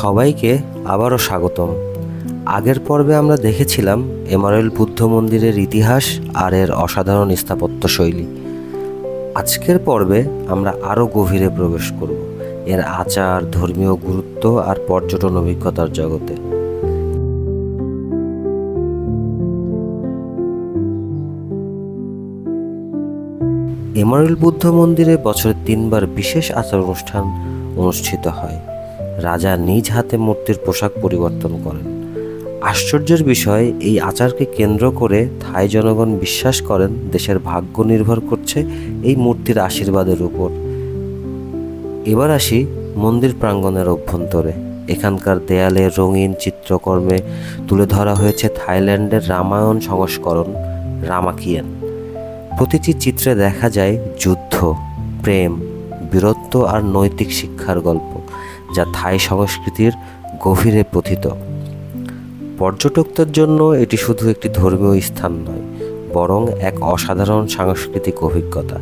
সবাইকে আবারও স্বাগতম। আগের পর্বে আমরা দেখেছিলাম এমারেল বুদ্ধ মন্দিরের ইতিহাস আর এর অসাধারণ স্থাপত্যশৈলী। আজকের পর্বে আমরা আরও গভীরে প্রবেশ করব এর আচার, ধর্মীয় গুরুত্ব আর পর্যটন অভিজ্ঞতার জগতে। এমারেল বুদ্ধ মন্দিরে বছরে 3 বার বিশেষ আচার অনুষ্ঠান অনুষ্ঠিত হয়। রাজা নিজ হাতে মূর্তির পোশাক পরিবর্তন করেন। আশ্চর্যের বিষয়, এই আচারকে কেন্দ্র করে থাই জনগণ বিশ্বাস করেন দেশের ভাগ্য নির্ভর করছে এই মূর্তির আশীর্বাদের উপর। এবার আসি মন্দির প্রাঙ্গণের অভ্যন্তরে। এখানকার দেয়ালে রঙিন চিত্রকর্মে তুলে ধরা হয়েছে থাইল্যান্ডের রামায়ণ সংস্করণ রামাকিয়ান। প্রতিটি চিত্রে দেখা যায় যুদ্ধ, প্রেম, বীরত্ব আর নৈতিক শিক্ষার গল্প, যা থাই সংস্কৃতির গভীরে পথিত। পর্যটকদের জন্য এটি শুধু একটি ধর্মীয় স্থান নয়, বরং এক অসাধারণ সাংস্কৃতিক অভিজ্ঞতা।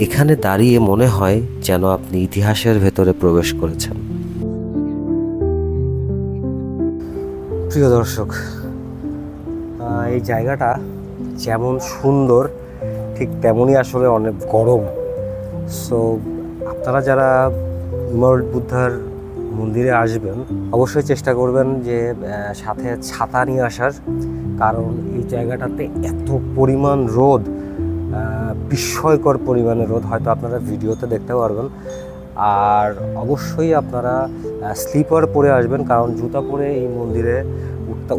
এখানে দাঁড়িয়ে মনে হয় যেন আপনি ইতিহাসের ভেতরে প্রবেশ করেছেন। প্রিয় দর্শক, এই জায়গাটা যেমন সুন্দর ঠিক তেমনই আসলে অনেক গরম। সো আপনারা যারা এমারেল বুদ্ধার মন্দিরে আসবেন অবশ্যই চেষ্টা করবেন যে সাথে ছাতা নিয়ে আসার, কারণ এই জায়গাটাতে এত পরিমাণ রোদ, বিস্ময়কর পরিমাণে রোদ, হয়তো আপনারা ভিডিওতে দেখতে পারবেন। আর অবশ্যই আপনারা স্লিপার পরে আসবেন, কারণ জুতা পরে এই মন্দিরে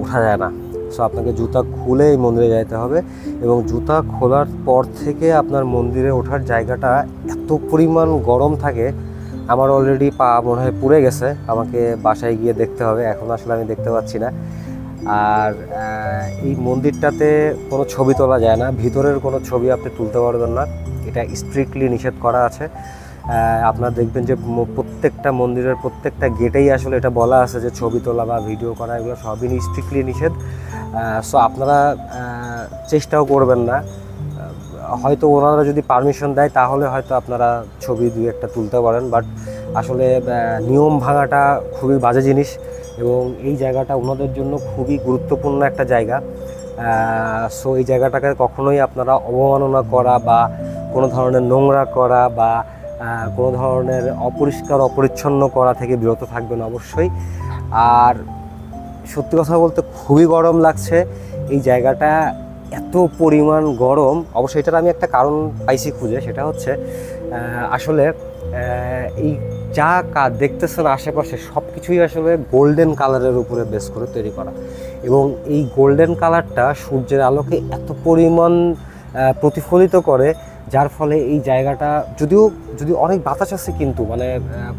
উঠা যায় না। সো আপনাকে জুতা খুলে এই মন্দিরে যাইতে হবে, এবং জুতা খোলার পর থেকে আপনার মন্দিরে ওঠার জায়গাটা এত পরিমাণ গরম থাকে। আমার অলরেডি পা মনে হয় পুড়ে গেছে, আমাকে বাসায় গিয়ে দেখতে হবে, এখন আসলে আমি দেখতে পাচ্ছি না। আর এই মন্দিরটাতে কোনো ছবি তোলা যায় না, ভিতরের কোনো ছবি আপনি তুলতে পারবেন না, এটা স্ট্রিক্টলি নিষেধ করা আছে। আপনারা দেখবেন যে প্রত্যেকটা মন্দিরের প্রত্যেকটা গেটেই আসলে এটা বলা আছে যে ছবি তোলা বা ভিডিও করা এগুলো সবই স্ট্রিক্টলি নিষেধ। সো আপনারা চেষ্টাও করবেন না। হয়তো ওনারা যদি পারমিশন দেয় তাহলে হয়তো আপনারা ছবি 2-1টা তুলতে পারেন, বাট আসলে নিয়ম ভাঙাটা খুবই বাজে জিনিস, এবং এই জায়গাটা ওনাদের জন্য খুবই গুরুত্বপূর্ণ একটা জায়গা। সো এই জায়গাটাকে কখনোই আপনারা অবমাননা করা বা কোনো ধরনের নোংরা করা বা কোনো ধরনের অপরিষ্কার অপরিচ্ছন্ন করা থেকে বিরত থাকবেন অবশ্যই। আর সত্যি কথা বলতে খুবই গরম লাগছে এই জায়গাটা, এত পরিমাণ গরম। অবশ্যই এটার আমি একটা কারণ পাইছি খুঁজে, সেটা হচ্ছে আসলে এই যা দেখতেছেন আশেপাশে সব কিছুই আসলে গোল্ডেন কালারের উপরে বেস করে তৈরি করা, এবং এই গোল্ডেন কালারটা সূর্যের আলোকে এত পরিমাণ প্রতিফলিত করে, যার ফলে এই জায়গাটা যদিও অনেক বাতাস আছে, কিন্তু মানে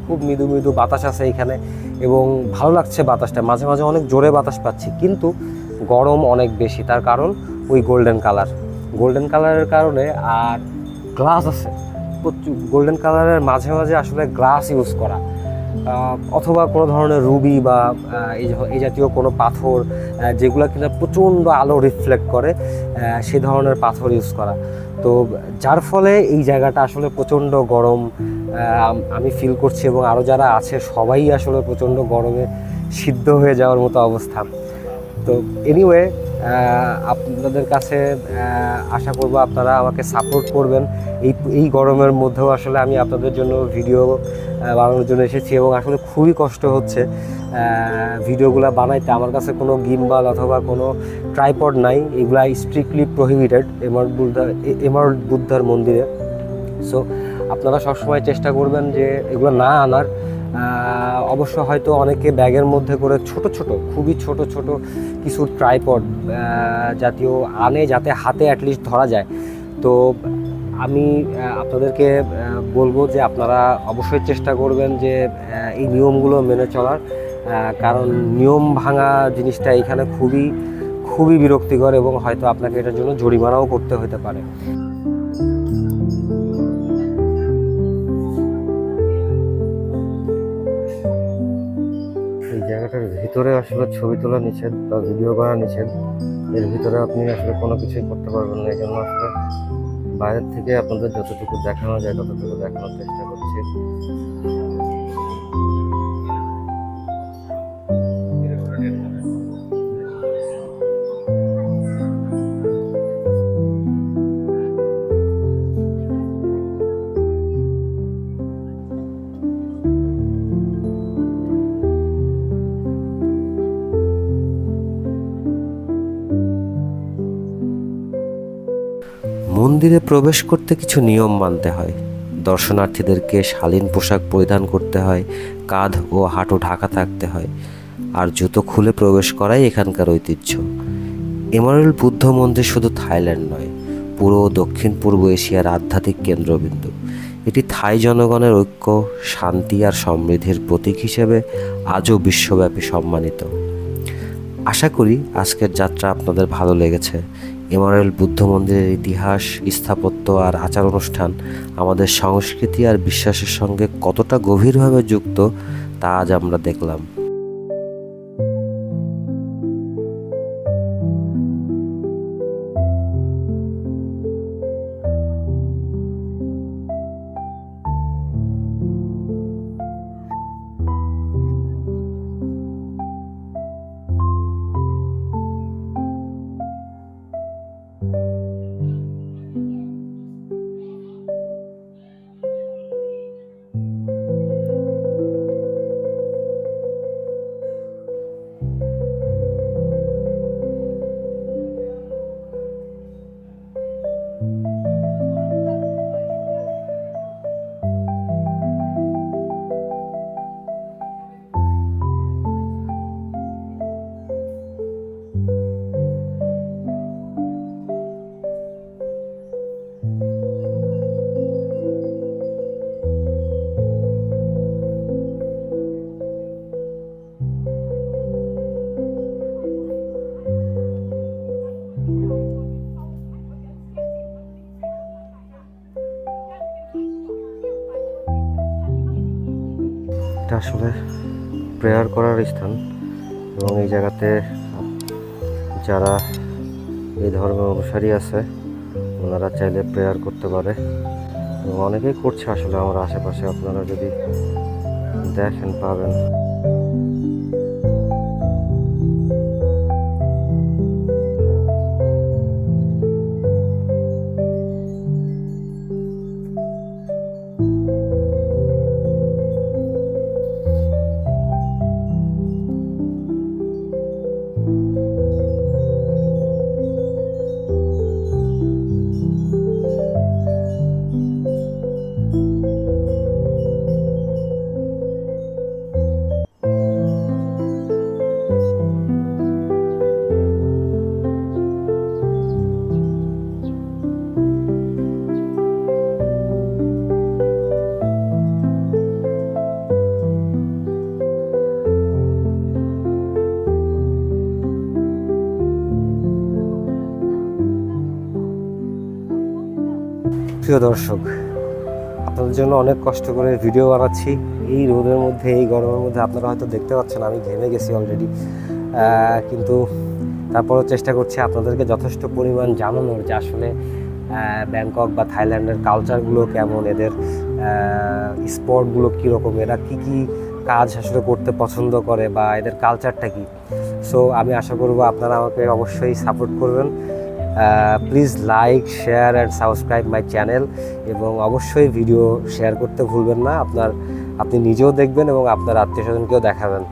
খুব মৃদু মৃদু বাতাস আছে এখানে, এবং ভালো লাগছে বাতাসটা, মাঝে মাঝে অনেক জোরে বাতাস পাচ্ছি, কিন্তু গরম অনেক বেশি। তার কারণ ওই গোল্ডেন কালারের কারণে। আর গ্লাস আছে প্রচুর, গোল্ডেন কালারের মাঝে মাঝে আসলে গ্লাস ইউজ করা, অথবা কোনো ধরনের রুবি বা এই জাতীয় কোনো পাথর যেগুলো কিনা প্রচণ্ড আলো রিফ্লেক্ট করে, সে ধরনের পাথর ইউজ করা। তো যার ফলে এই জায়গাটা আসলে প্রচণ্ড গরম আমি ফিল করছি, এবং আরও যারা আছে সবাই আসলে প্রচণ্ড গরমে সিদ্ধ হয়ে যাওয়ার মতো অবস্থা। তো এনিওয়ে, আপনাদের কাছে আশা করব আপনারা আমাকে সাপোর্ট করবেন। এই গরমের মধ্যেও আসলে আমি আপনাদের জন্য ভিডিও বানানোর জন্য এসেছি, এবং আসলে খুবই কষ্ট হচ্ছে ভিডিওগুলো বানাইতে। আমার কাছে কোনো গিম্বাল অথবা কোনো ট্রাইপড নাই, এগুলা স্ট্রিক্টলি প্রহিবিটেড এমারেল বুদ্ধার মন্দিরে। সো আপনারা সবসময় চেষ্টা করবেন যে এগুলো না আনার। অবশ্য হয়তো অনেকে ব্যাগের মধ্যে করে খুবই ছোট কিছু ট্রাইপড জাতীয় আনে, যাতে হাতে অ্যাটলিস্ট ধরা যায়। তো আমি আপনাদেরকে বলবো যে আপনারা অবশ্যই চেষ্টা করবেন যে এই নিয়মগুলো মেনে চলার, কারণ নিয়ম ভাঙা জিনিসটা এখানে খুবই বিরক্তিকর, এবং হয়তো আপনাকে এটার জন্য জরিমানাও করতে হতে পারে। এই জায়গাটার ভিতরে আসলে ছবি তোলা নিষেধ বা ভিডিও করা নিষেধ, এর ভিতরে আপনি আসলে কোনো কিছুই করতে পারবেন না। এই জন্য আসলে বাইরের থেকে আপনাদের যতটুকু দেখানো যায় ততটুকু দেখানোর চেষ্টা করছি। মন্দিরে প্রবেশ করতে কিছু নিয়ম মানতে হয়। দর্শনার্থীদেরকে শালীন পোশাক পরিধান করতে হয়, কাঁধ ও হাঁটু ঢাকা থাকতে হয়, আর জুতো খুলে প্রবেশ করাই এখানকার ঐতিহ্য। এমারেল্ড বুদ্ধ মন্দির শুধু থাইল্যান্ড নয়, পুরো দক্ষিণ পূর্ব এশিয়ার আধ্যাত্মিক কেন্দ্রবিন্দু। এটি থাই জনগণের ঐক্য, শান্তি আর সমৃদ্ধির প্রতীক হিসেবে আজও বিশ্বব্যাপী সম্মানিত। আশা করি আজকের যাত্রা আপনাদের ভালো লেগেছে। এমারেল্ড বুদ্ধ মন্দিরের ইতিহাস, স্থাপত্য আর আচার অনুষ্ঠান আমাদের সংস্কৃতি আর বিশ্বাসের সঙ্গে কতটা গভীরভাবে যুক্ত তা আজ আমরা দেখলাম। এটা আসলে প্রেয়ার করার স্থান, এবং এই জায়গাতে যারা এই ধর্মের অনুসারী আছে ওনারা চাইলে প্রেয়ার করতে পারে, এবং অনেকেই করছে আসলে আমার আশেপাশে, আপনারা যদি দেখেন পাবেন। প্রিয় দর্শক, আপনাদের জন্য অনেক কষ্ট করে ভিডিও বানাচ্ছি এই রোদের মধ্যে, এই গরমের মধ্যে। আপনারা হয়তো দেখতে পাচ্ছেন আমি ঘেমে গেছি অলরেডি, কিন্তু তারপরেও চেষ্টা করছি আপনাদেরকে যথেষ্ট পরিমাণ জানানোর যে আসলে ব্যাংকক বা থাইল্যান্ডের কালচারগুলো কেমন, এদের স্পটগুলো কীরকম, এরা কী কী কাজ আসলে করতে পছন্দ করে বা এদের কালচারটা কী। সো আমি আশা করব আপনারা আমাকে অবশ্যই সাপোর্ট করবেন। Please like, share and subscribe my channel, এবং অবশ্যই ভিডিও শেয়ার করতে ভুলবেন না। আপনি নিজেও দেখবেন এবং আপনার আত্মীয় স্বজনকেও দেখাবেন।